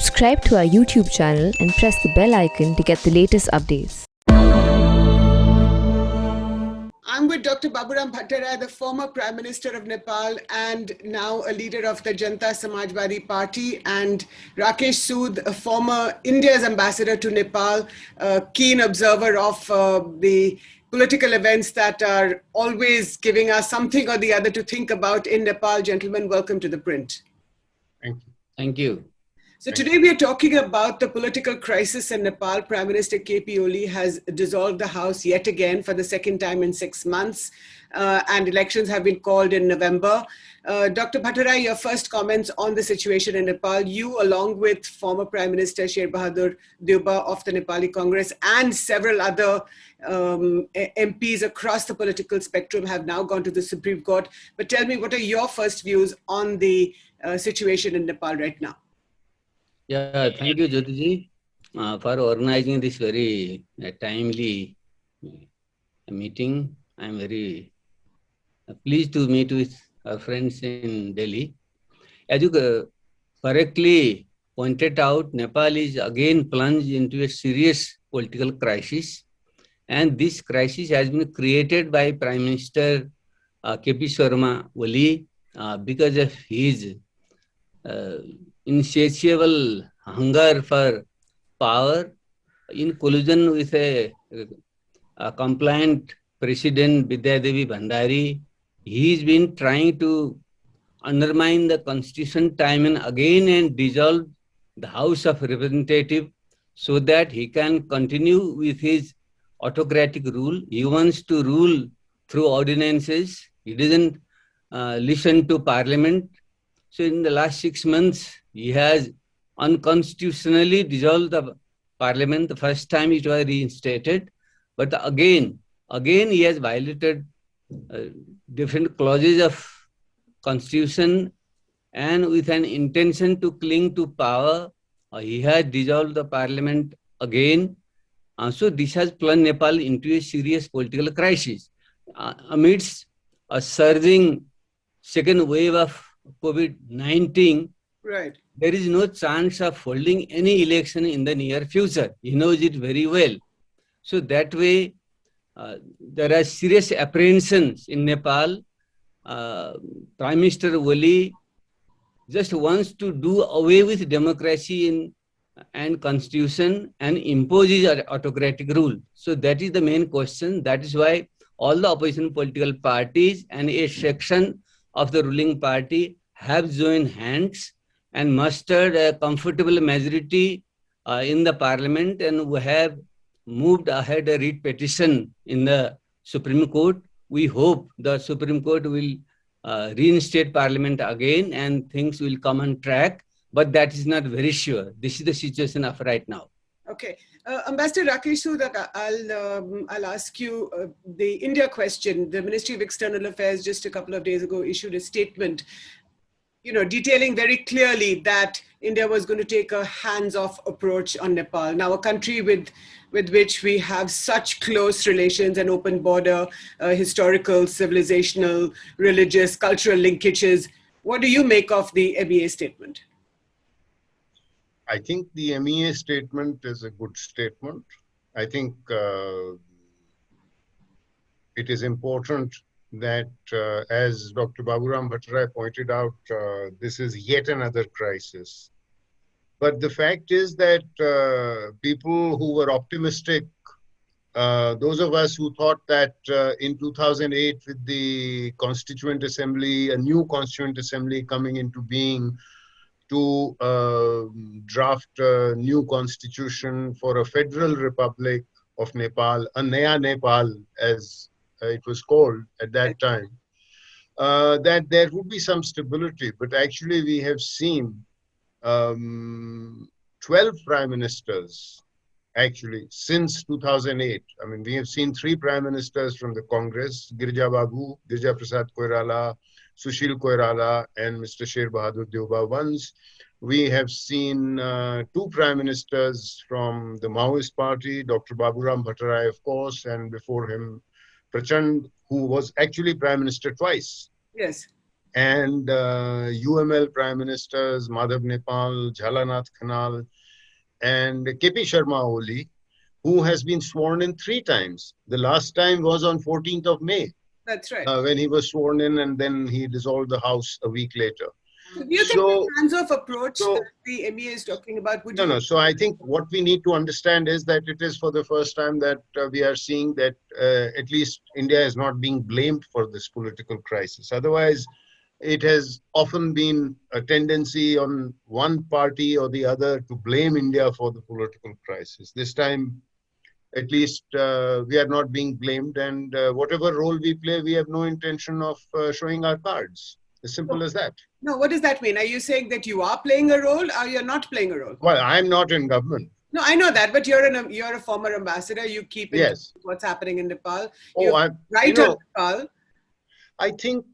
Subscribe to our YouTube channel and press the bell icon to get the latest updates. I'm with Dr. Baburam Bhattarai, the former Prime Minister of Nepal and now a leader of the Janata Samajwadi Party, and Rakesh Sood, a former India's ambassador to Nepal, a keen observer of the political events that are always giving us something or the other to think about in Nepal. Gentlemen, welcome to The Print. Thank you. Thank you. So today we are talking about the political crisis in Nepal. Prime Minister KP Oli has dissolved the House yet again for the second time in 6 months, and elections have been called in November. Dr. Bhattarai, your first comments on the situation in Nepal. You, along with former Prime Minister Sher Bahadur Deuba of the Nepali Congress and several other MPs across the political spectrum, have now gone to the Supreme Court. But tell me, what are your first views on the situation in Nepal right now? Yeah, thank you, Jyotiji, for organizing this very timely meeting. I am very pleased to meet with our friends in Delhi. As you correctly pointed out, Nepal is again plunged into a serious political crisis. And this crisis has been created by Prime Minister KP Sharma Oli because of his insatiable hunger for power in collusion with a compliant President Vidya Devi Bhandari. He's been trying to undermine the constitution time and again and dissolve the House of Representatives so that he can continue with his autocratic rule. He wants to rule through ordinances. He doesn't listen to Parliament. So in the last 6 months, he has unconstitutionally dissolved the Parliament. The first time it was reinstated, but again he has violated different clauses of Constitution, and with an intention to cling to power, he has dissolved the Parliament again. So this has plunged Nepal into a serious political crisis. Amidst a surging second wave of COVID-19, right, there is no chance of holding any election in the near future. He knows it very well. So that way, there are serious apprehensions in Nepal. Prime Minister Oli just wants to do away with democracy and constitution and impose his autocratic rule. So that is the main question. That is why all the opposition political parties and a section of the ruling party have joined hands and mustered a comfortable majority in the Parliament, and we have moved ahead a writ petition in the Supreme Court. We hope the Supreme Court will reinstate Parliament again and things will come on track, but that is not very sure. This is the situation of right now. Okay. Ambassador Rakesh Sood, I'll ask you the India question. The Ministry of External Affairs just a couple of days ago issued a statement, detailing very clearly that India was going to take a hands-off approach on Nepal. Now, a country with which we have such close relations and open border, historical, civilizational, religious, cultural linkages. What do you make of the MEA statement? I think the MEA statement is a good statement. I think it is important that, as Dr. Baburam Bhattarai pointed out, this is yet another crisis. But the fact is that people who were optimistic, those of us who thought that in 2008 with the Constituent Assembly, a new Constituent Assembly coming into being, to draft a new constitution for a federal republic of Nepal, a Naya Nepal as it was called at that time, that there would be some stability. But actually we have seen 12 prime ministers actually since 2008. I mean, we have seen 3 prime ministers from the Congress, Girija Prasad Koirala, Sushil Koirala, and Mr. Sher Bahadur Deuba once. We have seen 2 prime ministers from the Maoist party, Dr. Baburam Bhattarai, of course, and before him, Prachand, who was actually prime minister twice. Yes. and UML Prime Ministers Madhav Nepal, Jhalanath Khanal, and KP Sharma Oli, who has been sworn in 3 times. The last time was on 14th of May. That's right. When he was sworn in, and then he dissolved the House a week later. So do you think the hands-off approach that the MEA is talking about would No. So I think what we need to understand is that it is for the first time that we are seeing that at least India is not being blamed for this political crisis. Otherwise, it has often been a tendency on one party or the other to blame India for the political crisis. This time, at least we are not being blamed, and whatever role we play, we have no intention of showing our cards. As simple as that. No, what does that mean? Are you saying that you are playing a role or you're not playing a role? Well, I'm not in government. No, I know that, but you're a former ambassador. You keep in touch with what's happening in Nepal. I'm right on Nepal. I think,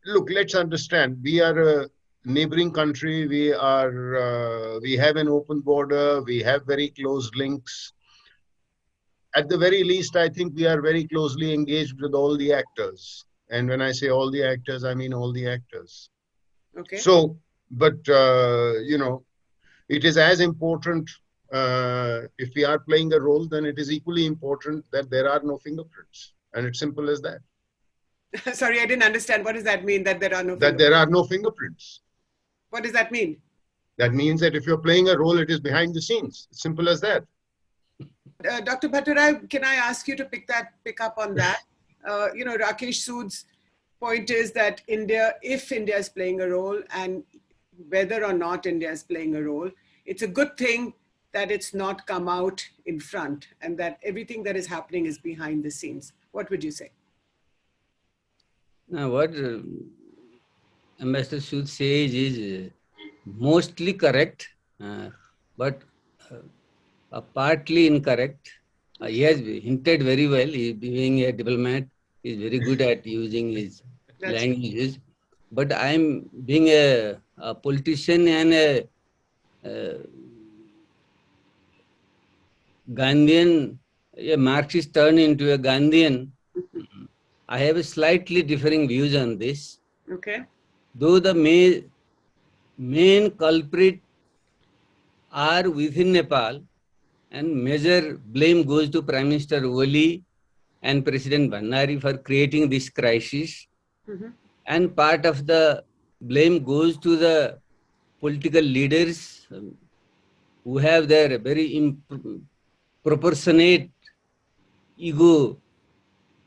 look, let's understand. We are a neighboring country. We have an open border. We have very close links. At the very least, I think we are very closely engaged with all the actors. And when I say all the actors, I mean all the actors. Okay. So, but, it is as important, if we are playing a role, then it is equally important that there are no fingerprints. And it's simple as that. Sorry, I didn't understand. What does that mean, that there are no fingerprints? That there are no fingerprints. What does that mean? That means that if you're playing a role, it is behind the scenes. It's simple as that. Dr. Bhattarai, can I ask you to pick up on that? Rakesh Sood's point is that if India is playing a role, and whether or not India is playing a role, it's a good thing that it's not come out in front and that everything that is happening is behind the scenes. What would you say? Now, what Ambassador Sood says is mostly correct, but partly incorrect. He has hinted very well. He, being a diplomat, is very good at using his languages. But I'm being a politician and a Gandhian, a Marxist turned into a Gandhian. I have a slightly differing views on this. Okay. Though the main culprit are within Nepal, and major blame goes to Prime Minister Oli and President Bhandari for creating this crisis. Mm-hmm. And part of the blame goes to the political leaders who have their very proportionate ego,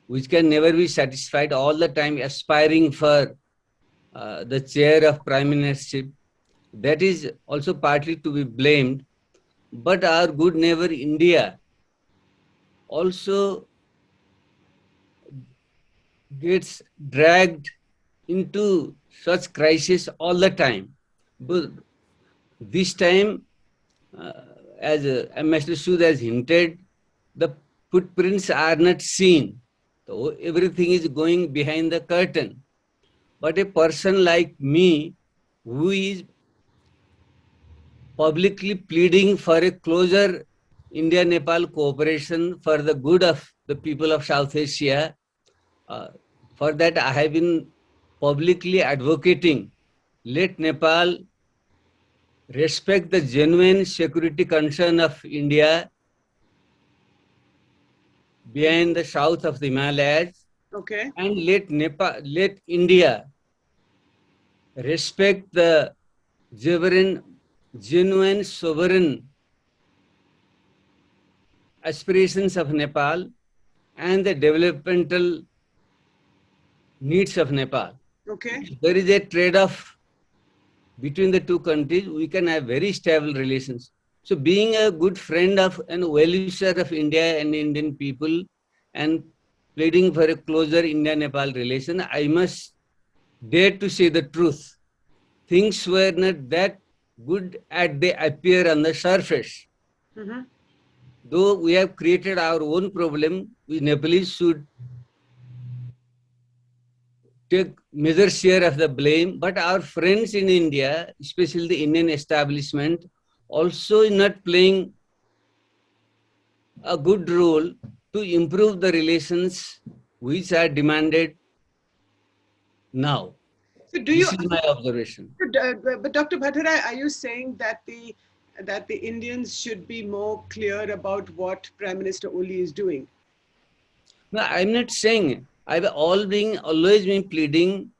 which can never be satisfied, all the time aspiring for the chair of prime ministership. That is also partly to be blamed. But our good neighbor India also gets dragged into such crisis all the time. But this time, as Ambassador Sood has hinted, the footprints are not seen. So everything is going behind the curtain. But a person like me, who is publicly pleading for a closer India-Nepal cooperation for the good of the people of South Asia, for that I have been publicly advocating, let Nepal respect the genuine security concern of India behind the south of the Himalayas. Okay. And let India respect the genuine sovereign aspirations of Nepal and the developmental needs of Nepal. Okay. If there is a trade-off between the two countries, we can have very stable relations. So being a good friend of and well-wisher of India and Indian people and pleading for a closer India-Nepal relation, I must dare to say the truth. Things were not that good as they appear on the surface. Mm-hmm. Though we have created our own problem, we Nepalese should take major share of the blame, but our friends in India, especially the Indian establishment, also is not playing a good role to improve the relations which are demanded now. But do you, This is my observation. but Dr. Bhattarai, are you saying that the Indians should be more clear about what Prime Minister Oli is doing? No, I'm not saying. I've always been pleading.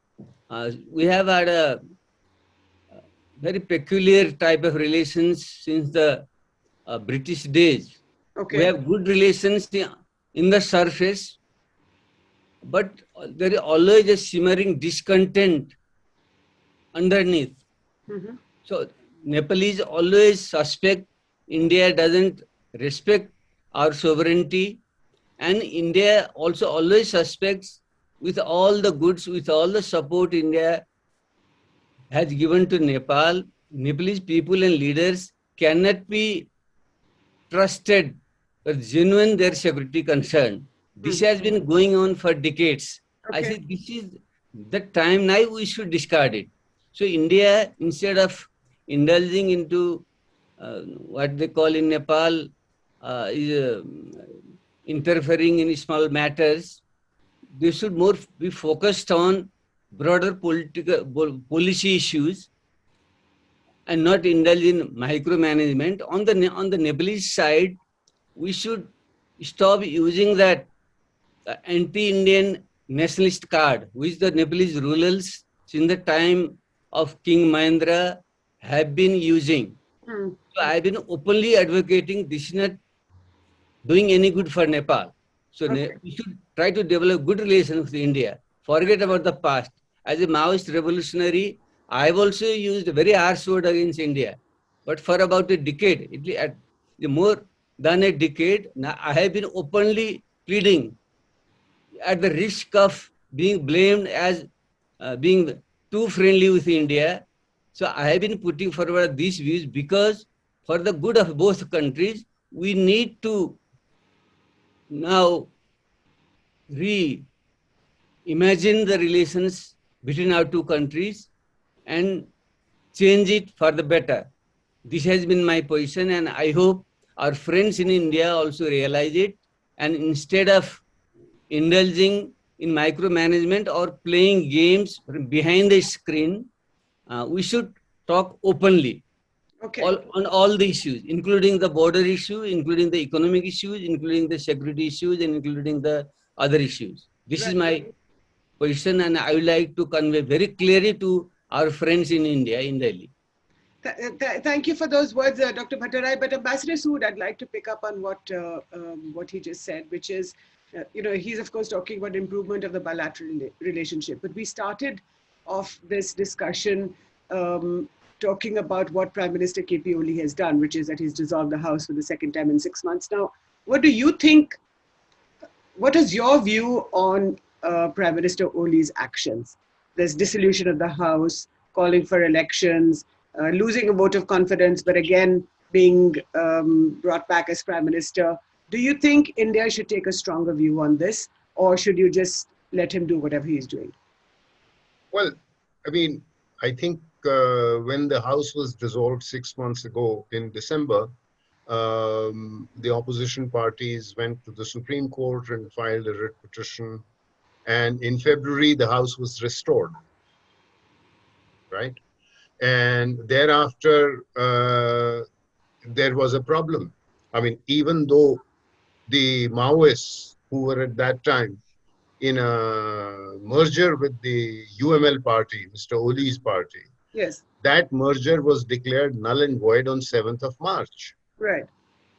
We have had a very peculiar type of relations since the British days. Okay. We have good relations in the surface, but there is always a simmering discontent underneath. Mm-hmm. So Nepalese always suspect India doesn't respect our sovereignty, and India also always suspects with all the goods, with all the support India has given to Nepal, Nepalese people and leaders cannot be trusted with genuine their security concern. This has been going on for decades. I Okay. think this is the time now we should discard it. So India, instead of indulging into what they call in Nepal, interfering in small matters, they should more be focused on broader policy issues and not indulge in micromanagement. On the Nepalese side, we should stop using that anti-Indian nationalist card, which the Nepalese rulers since the time of King Mahendra have been using. Mm. So I've been openly advocating this is not doing any good for Nepal. So Okay. we should try to develop good relations with India. Forget about the past. As a Maoist revolutionary, I've also used a very harsh word against India. But for about a decade, more than a decade, now I have been openly pleading at the risk of being blamed as being too friendly with India. So I have been putting forward these views because for the good of both countries, we need to now reimagine the relations between our two countries and change it for the better. This has been my position, and I hope our friends in India also realize it. And instead of indulging in micromanagement or playing games behind the screen, we should talk openly. Okay. On all the issues, including the border issue, including the economic issues, including the security issues, and including the other issues. This is my position, and I would like to convey very clearly to our friends in India, in Delhi. Thank you for those words, Dr. Bhattarai. But Ambassador Sood, I'd like to pick up on what he just said, which is, he's of course talking about improvement of the bilateral relationship. But we started off this discussion talking about what Prime Minister KP Oli has done, which is that he's dissolved the House for the second time in 6 months. Now, what do you think? What is your view on Prime Minister Oli's actions? There's dissolution of the House, calling for elections, losing a vote of confidence, but again being brought back as Prime Minister. Do you think India should take a stronger view on this, or should you just let him do whatever he's doing? Well, I mean, I think when the House was dissolved 6 months ago in December, the opposition parties went to the Supreme Court and filed a writ petition. And in February, the House was restored, right? And thereafter, there was a problem. I mean, even though the Maoists, who were at that time in a merger with the UML party, Mr. Oli's party, Yes. that merger was declared null and void on 7th of March. Right.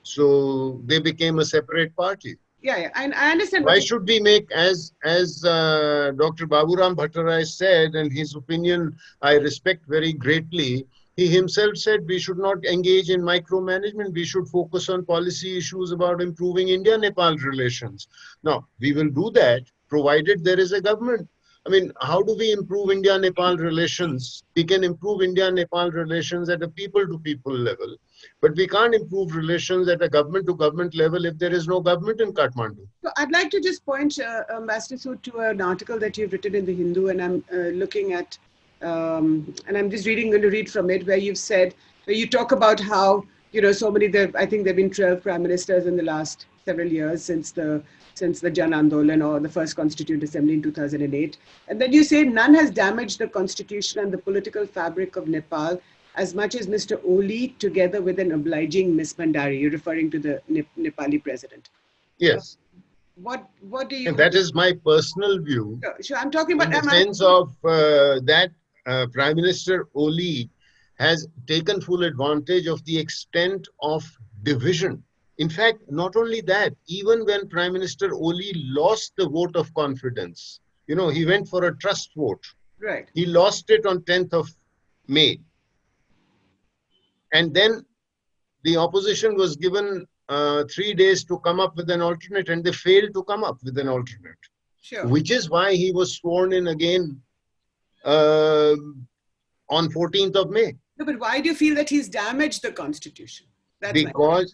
So they became a separate party. Yeah. And I understand. Why should we make, as Dr. Baburam Bhattarai said, and his opinion I respect very greatly, he himself said we should not engage in micromanagement. We should focus on policy issues about improving India-Nepal relations. Now, we will do that provided there is a government. I mean, how do we improve India-Nepal relations? We can improve India-Nepal relations at a people-to-people level, but we can't improve relations at a government-to-government level if there is no government in Kathmandu. So I'd like to just point, Ambassador Sood, to an article that you've written in The Hindu, and I'm looking at, and I'm just going to read from it, where you've said, where you talk about how, so many, I think there have been 12 prime ministers in the last several years since the Jan Andolan or the first Constituent Assembly in 2008. And then you say none has damaged the constitution and the political fabric of Nepal as much as Mr. Oli, together with an obliging Miss Bhandari. You're referring to the Nepali president. Yes. What do you? And that is my personal view. Sure, I'm talking about in the sense of that Prime Minister Oli has taken full advantage of the extent of division. In fact, not only that, even when Prime Minister Oli lost the vote of confidence, he went for a trust vote. Right. He lost it on 10th of May. And then the opposition was given 3 days to come up with an alternate, and they failed to come up with an alternate. Sure. Which is why he was sworn in again on 14th of May. No, but why do you feel that he's damaged the constitution? Because,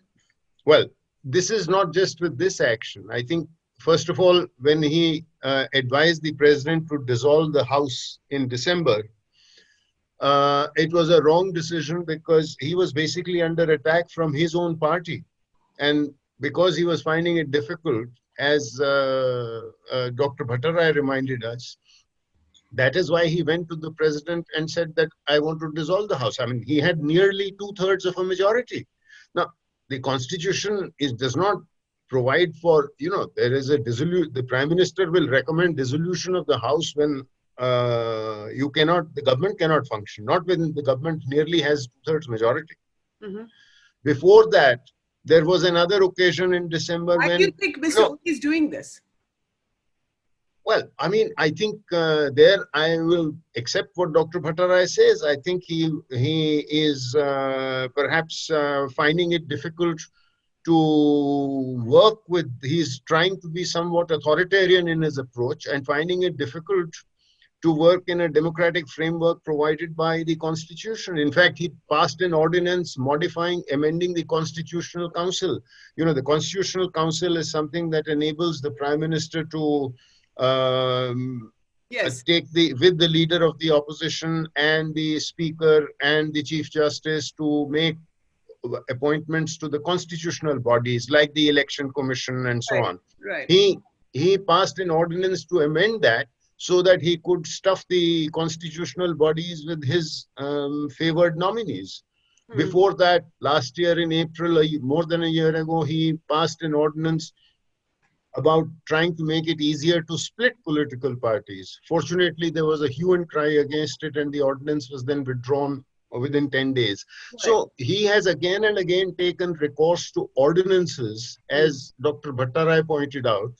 well, this is not just with this action. I think, first of all, when he advised the president to dissolve the House in December, it was a wrong decision because he was basically under attack from his own party. And because he was finding it difficult, as Dr. Bhattarai reminded us, that is why he went to the president and said that I want to dissolve the House. I mean, he had nearly 2/3 of a majority. Now, the constitution does not provide for, there is a the prime minister will recommend dissolution of the House when the government cannot function, not when the government nearly has 2/3 majority. Mm-hmm. Before that, there was another occasion in December when... Why do you think Mr. Oli is doing this? Well, I mean, I think there I will accept what Dr. Bhattarai says. I think he is perhaps finding it difficult to work with. He's trying to be somewhat authoritarian in his approach and finding it difficult to work in a democratic framework provided by the Constitution. In fact, he passed an ordinance amending the Constitutional Council. The Constitutional Council is something that enables the Prime Minister to take with the leader of the opposition and the speaker and the chief justice to make appointments to the constitutional bodies like the election commission and so on. Right. He passed an ordinance to amend that so that he could stuff the constitutional bodies with his favored nominees. Before that, last year in April, more than a year ago, he passed an ordinance about trying to make it easier to split political parties. Fortunately, there was a hue and cry against it, and the ordinance was then withdrawn within 10 days. Right. So he has again and again taken recourse to ordinances, as Dr. Bhattarai pointed out,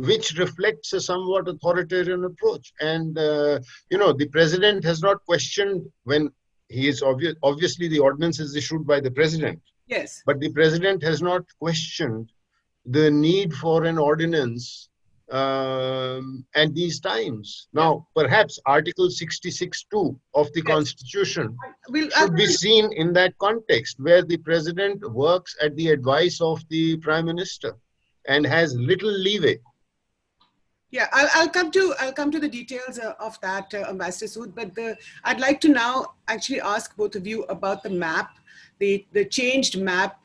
which reflects a somewhat authoritarian approach. And, the president has not questioned when he is obviously the ordinance is issued by the president. Yes. But the president has not questioned the need for an ordinance at these times. Now, perhaps Article 66(2) of the Constitution should be seen in that context, where the president works at the advice of the Prime Minister and has little leeway. Yeah, I'll come to the details of that, Ambassador Sood. But I'd like to now actually ask both of you about the map, the changed map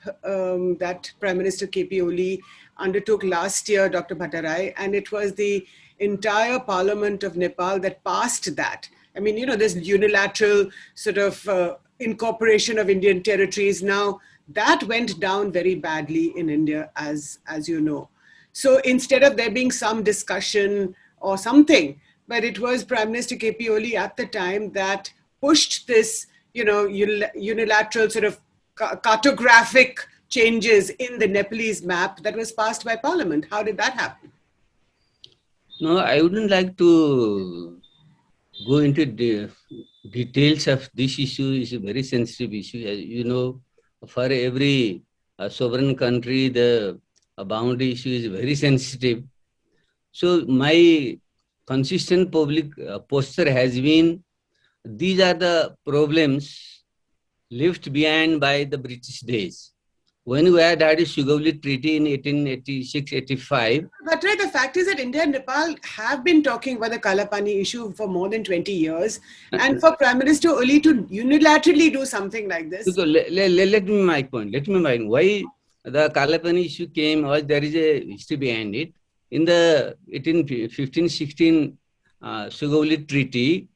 that Prime Minister KP Oli undertook last year, Dr. Bhattarai, and it was the entire Parliament of Nepal that passed that. I mean, this unilateral sort of incorporation of Indian territories. Now, that went down very badly in India, as you know. So instead of there being some discussion or something, but it was Prime Minister KP Oli at the time that pushed this, unilateral sort of cartographic changes in the Nepalese map that was passed by Parliament. How did that happen? No, I wouldn't like to go into the details of this issue. It's a very sensitive issue. As you know, for every sovereign country, the boundary issue is very sensitive. So my consistent public posture has been, these are the problems left behind by the British days. When we had a Sugauli Treaty in 1886-85. But right, the fact is that India and Nepal have been talking about the Kalapani issue for more than 20 years. And for Prime Minister Oli to unilaterally do something like this. So let me make my point. Why the Kalapani issue came, was there is a history behind it. In the 1516 Sugauli Treaty,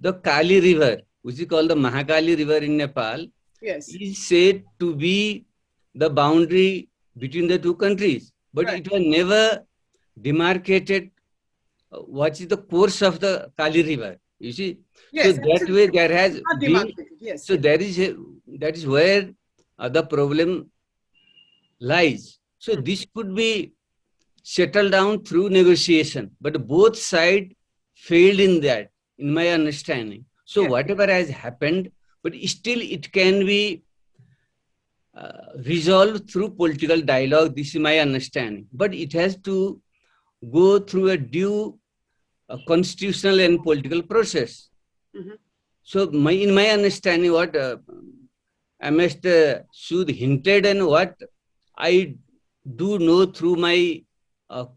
the Kali River, which is called the Mahakali River in Nepal, Yes. is said to be the boundary between the two countries. But Right. it was never demarcated what is the course of the Kali River. You see, Yes. so that way there has Not been. demarcated. Yes. So yes. that is where the problem lies. So this could be settled down through negotiation, but both sides failed in that, in my understanding. So Yeah. whatever has happened, but still it can be resolved through political dialogue. This is my understanding. But it has to go through a due constitutional and political process. Mhm. So in my understanding, what Ms. Sood hinted and what I do know through my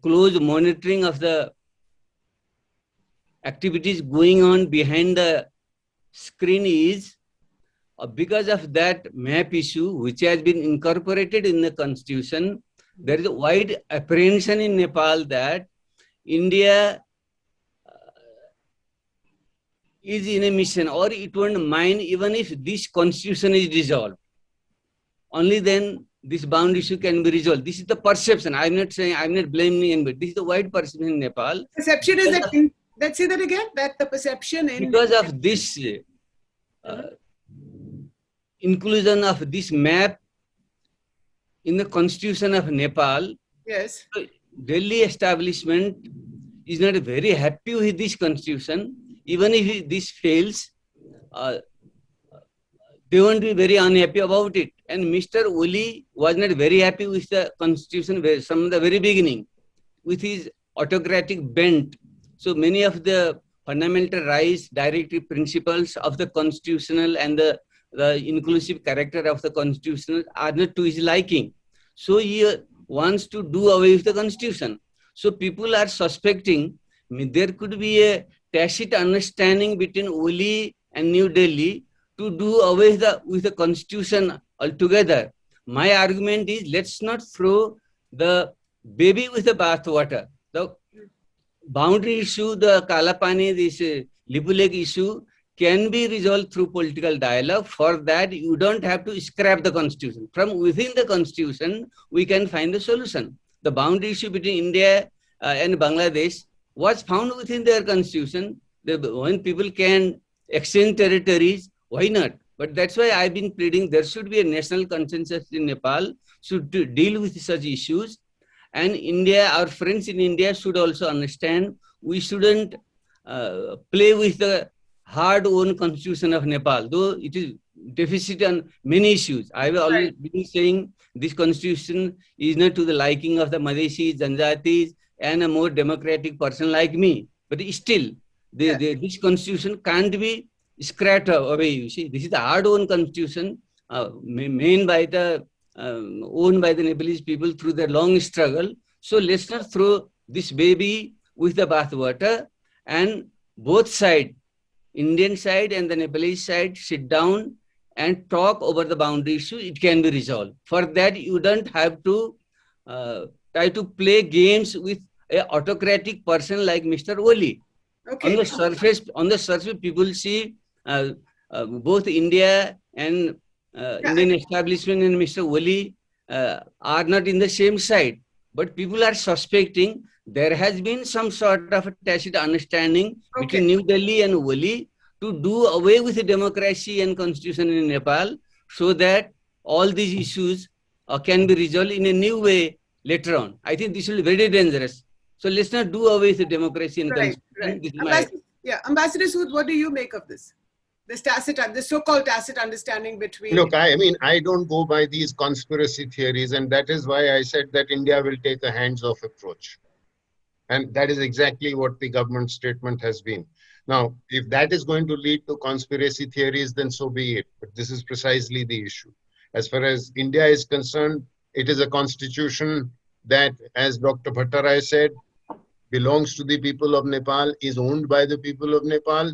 close monitoring of the activities going on behind the screen is because of that map issue, which has been incorporated in the constitution, there is a wide apprehension in Nepal that India is in a mission, or it won't mind even if this constitution is dissolved. Only then this bound issue can be resolved. This is the perception. I'm not saying, I'm not blaming anybody. This is the wide perception in Nepal. Perception is that. Let's say that again. That the perception in Because of this inclusion of this map in the constitution of Nepal, yes. Delhi establishment is not very happy with this constitution. Even if this fails, they won't be very unhappy about it. And Mr. Oli was not very happy with the constitution from the very beginning, with his autocratic bent. So many of the fundamental rights, directive principles of the constitutional and the inclusive character of the constitutional are not to his liking. So he wants to do away with the constitution. So people are suspecting there could be a tacit understanding between Oli and New Delhi to do away with the constitution altogether. My argument is, let's not throw the baby with the bathwater. The boundary issue, the Kalapani, this Lipu Lake issue can be resolved through political dialogue. For that, you don't have to scrap the constitution. From within the constitution, we can find the solution. The boundary issue between India and Bangladesh was found within their constitution. When people can exchange territories, why not? But that's why I've been pleading there should be a national consensus in Nepal should deal with such issues. And India, our friends in India should also understand we shouldn't play with the hard-won constitution of Nepal, though it is deficit on many issues. I've always been saying this constitution is not to the liking of the Madheshis, Janjatis, and a more democratic person like me. But still, this constitution can't be scratched away. You see, this is the hard-won constitution made by the owned by the Nepalese people through their long struggle. So let's not throw this baby with the bathwater, and both sides, Indian side and the Nepalese side, sit down and talk over the boundary issue. It can be resolved. For that, you don't have to try to play games with an autocratic person like Mr. Oli. Okay. On the surface, people see both India and Indian establishment and Mr. Oli are not in the same side. But people are suspecting there has been some sort of a tacit understanding between New Delhi and Oli to do away with the democracy and constitution in Nepal so that all these issues can be resolved in a new way later on. I think this will be very dangerous. So let's not do away with the democracy and constitution. Right. Ambassador Sood, what do you make of this? This so-called tacit understanding between... Look, I mean, I don't go by these conspiracy theories, and that is why I said that India will take a hands-off approach. And that is exactly what the government statement has been. Now, if that is going to lead to conspiracy theories, then so be it. But this is precisely the issue. As far as India is concerned, it is a constitution that, as Dr. Bhattarai said, belongs to the people of Nepal, is owned by the people of Nepal.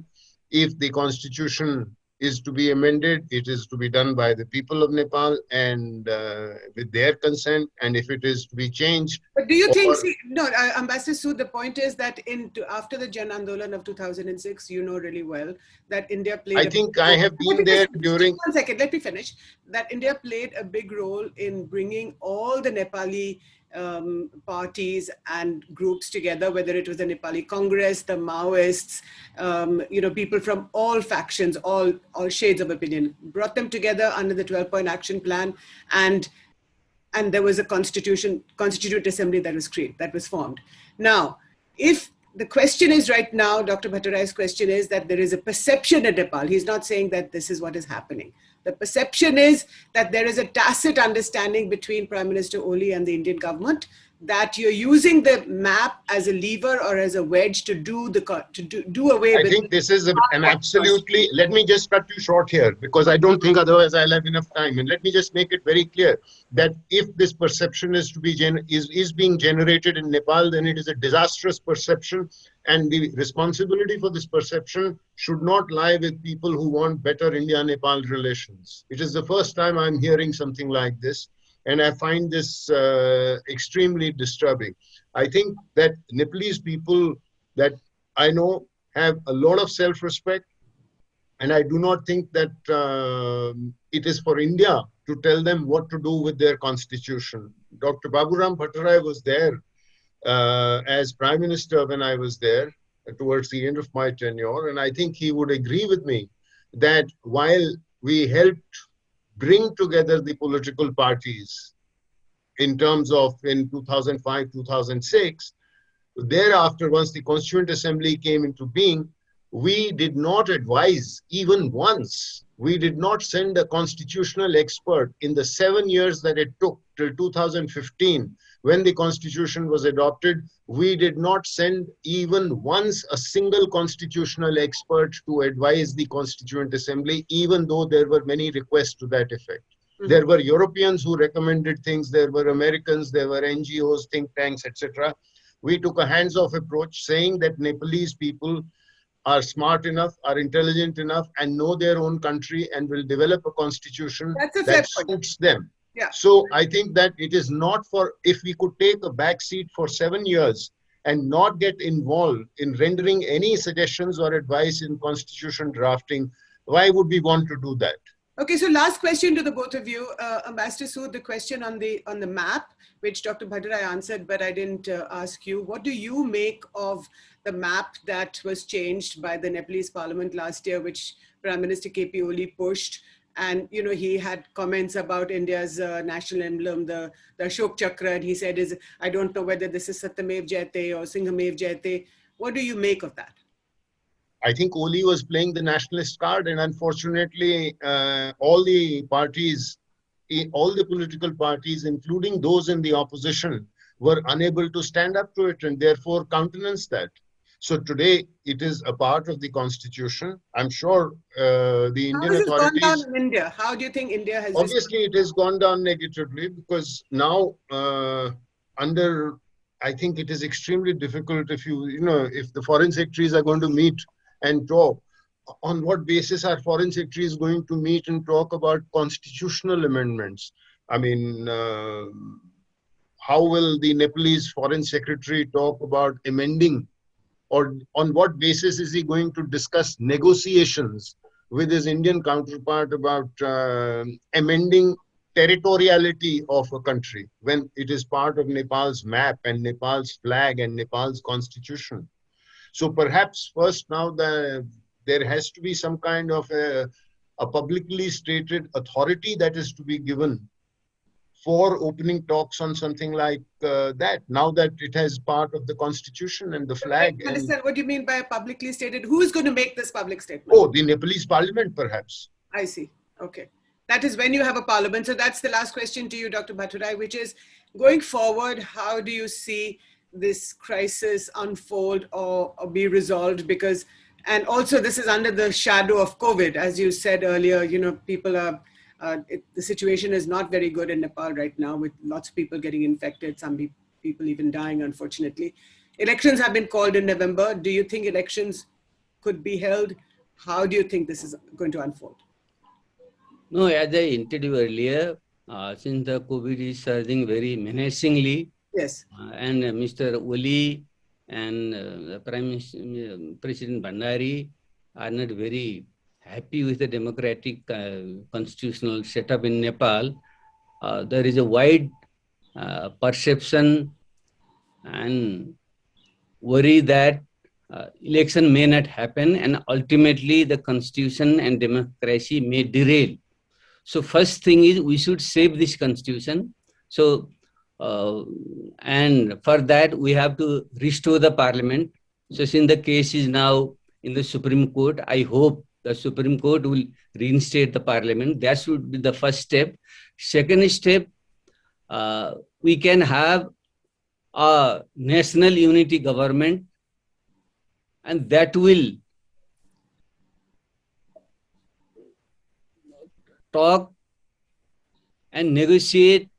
If the constitution is to be amended, it is to be done by the people of Nepal and with their consent. And if it is to be changed, but do you think, or, see, no, Ambassador Sood, the point is that after the Jan Andolan of 2006, you know really well that India played I think I have been there during... One second, let me finish. That India played a big role in bringing all the Nepali parties and groups together, whether it was the Nepali Congress, the Maoists, people from all factions, all shades of opinion, brought them together under the 12-point action plan, and there was a constituent assembly that was formed. Now, if the question is right now, Dr. Bhattarai's question is that there is a perception in Nepal. He's not saying that this is what is happening. The perception is that there is a tacit understanding between Prime Minister Oli and the Indian government that you're using the map as a lever or as a wedge to do away with. I think this is an absolutely, let me just cut you short here, because I don't think otherwise I'll have enough time. And let me just make it very clear that if this perception is to be is being generated in Nepal, then it is a disastrous perception, and the responsibility for this perception should not lie with people who want better India-Nepal relations. It is the first time I'm hearing something like this, and I find this extremely disturbing. I think that Nepalese people that I know have a lot of self-respect, and I do not think that it is for India to tell them what to do with their constitution. Dr. Baburam Bhattarai was there as Prime Minister when I was there towards the end of my tenure, and I think he would agree with me that while we helped bring together the political parties in terms of in 2005, 2006, thereafter, once the Constituent Assembly came into being, we did not advise even once. We did not send a constitutional expert in the 7 years that it took till 2015 when the constitution was adopted. We did not send even once a single constitutional expert to advise the Constituent Assembly, even though there were many requests to that effect. Mm-hmm. There were Europeans who recommended things, there were Americans, there were NGOs, think tanks, etc. We took a hands-off approach, saying that Nepalese people are smart enough, are intelligent enough, and know their own country and will develop a constitution that suits them. Yeah. So I think that it is not for, if we could take a back seat for 7 years and not get involved in rendering any suggestions or advice in constitution drafting, why would we want to do that? Okay, so last question to the both of you. Ambassador Sood, the question on the map, which Dr. Bhattarai answered, but I didn't ask you. What do you make of the map that was changed by the Nepalese Parliament last year, which Prime Minister KP Oli pushed? And, you know, he had comments about India's national emblem, the Ashok Chakra, and he said, I don't know whether this is Satyamev Jayate or Singhamev Jayate. What do you make of that? I think Oli was playing the nationalist card, and unfortunately, all the parties, all the political parties, including those in the opposition, were unable to stand up to it and therefore countenance that. So today, it is a part of the constitution. I'm sure the Indian authorities... How has it gone down in India? How do you think India has... Obviously, it has gone down negatively because now I think it is extremely difficult if if the foreign secretaries are going to meet and talk, on what basis are foreign secretaries going to meet and talk about constitutional amendments? I mean, how will the Nepalese foreign secretary talk about amending, or on what basis is he going to discuss negotiations with his Indian counterpart about amending territoriality of a country when it is part of Nepal's map and Nepal's flag and Nepal's constitution? So perhaps first now there has to be some kind of a publicly stated authority that is to be given for opening talks on something like that, now that it has part of the constitution and the flag. I understand what you mean by publicly stated. Who is going to make this public statement? Oh, the Nepalese parliament, perhaps. I see. Okay. That is when you have a parliament. So that's the last question to you, Dr. Bhattarai, which is, going forward, how do you see this crisis unfold or be resolved? Because, and also this is under the shadow of COVID, as you said earlier, you know, people are, the situation is not very good in Nepal right now, with lots of people getting infected, some people even dying, unfortunately. Elections have been called in November. Do you think elections could be held How do you think this is going to unfold? No, as I hinted you earlier, since the COVID is surging very menacingly, Yes. and Mr. Oli and President Bhandari are not very happy with the democratic constitutional setup in Nepal, there is a wide perception and worry that election may not happen and ultimately the constitution and democracy may derail. So first thing is we should save this constitution. So and for that we have to restore the parliament. So since the case is now in the Supreme Court, I hope the Supreme Court will reinstate the parliament. That should be the first step. Second step, we can have a national unity government, and that will talk and negotiate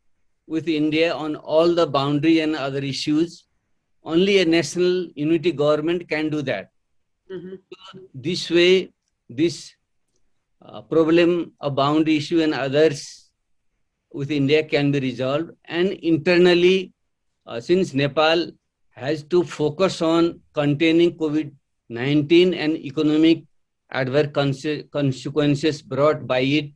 with India on all the boundary and other issues. Only a national unity government can do that. This way, this problem of boundary issue and others with India can be resolved. And internally, since Nepal has to focus on containing COVID-19 and economic adverse consequences brought by it,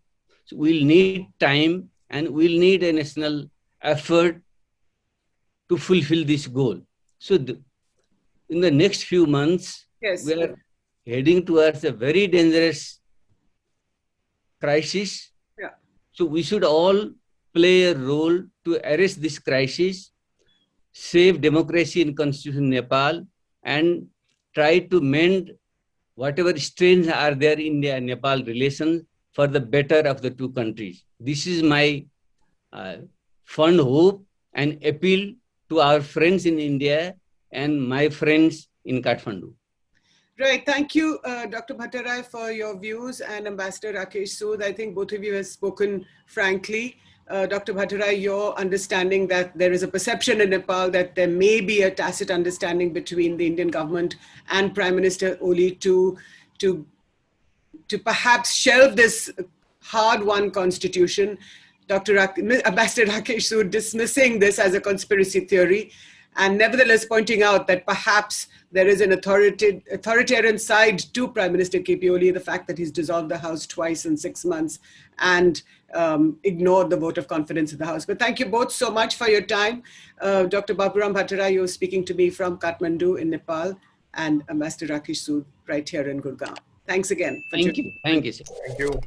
so we'll need time and we'll need a national effort to fulfill this goal. So in the next few months, Yes. we are heading towards a very dangerous crisis. Yeah. So we should all play a role to arrest this crisis, save democracy in Constitution Nepal, and try to mend whatever strains are there in India and Nepal relations for the better of the two countries. This is my fond hope and appeal to our friends in India and my friends in Kathmandu. Right. Thank you, Dr. Bhattarai, for your views, and Ambassador Rakesh Sood. I think both of you have spoken frankly. Dr. Bhattarai, your understanding that there is a perception in Nepal that there may be a tacit understanding between the Indian government and Prime Minister Oli to perhaps shelve this hard-won constitution. Ambassador Rakesh Sood dismissing this as a conspiracy theory, and nevertheless pointing out that perhaps there is an authoritarian side to Prime Minister KP Oli, the fact that he's dissolved the House twice in 6 months and ignored the vote of confidence in the House. But thank you both so much for your time. Dr. Baburam Bhattarai, you're speaking to me from Kathmandu in Nepal, and Ambassador Rakesh Sood right here in Gurgaon. Thanks again. Thank you. Thank you, sir. Thank you.